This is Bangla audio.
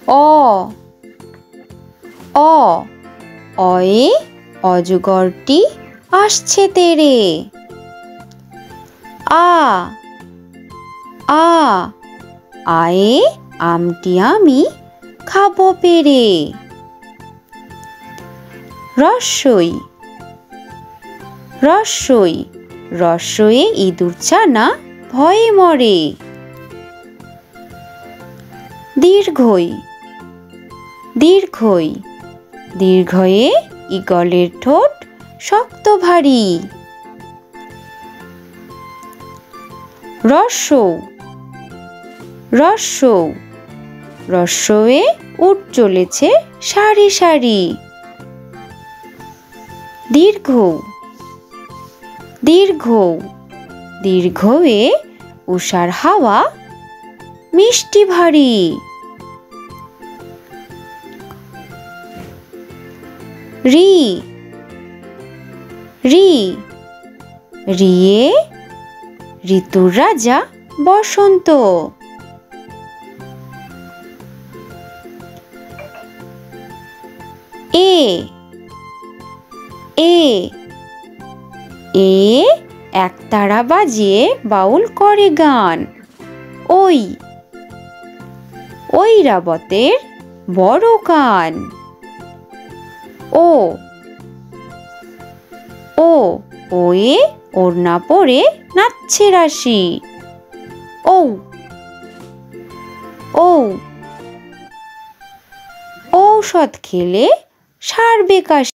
অ অ অয়ে অজগরটি আসছে তেড়ে। আ আ আয়ে আমটি আমি খাবো পেড়ে। রস্বই রস্বই রস্বয়ে ইঁদুর ছানা ভয়ে মরে। দীর্ঘই দীর্ঘই দীর্ঘয়ে ঈগলের ঠোঁট শক্ত ভারী। রস্বৌ রস্বৌ রস্বয়ে উট চলেছে সারি সারি। দীর্ঘৌ দীর্ঘৌ দীর্ঘয়ে উষার হাওয়া মিষ্টি ভারী। রি রি রিয়ে ঋতুর রাজা বসন্ত। এ এ এ একতারা বাজিয়ে বাউল করে গান। ওই ঐরাবতের বড় কান। ও ও ওয়ে ওড়না পরে নাচছে রাশি। ঔ ঔ ঔষধ খেলে সারবে কাশি।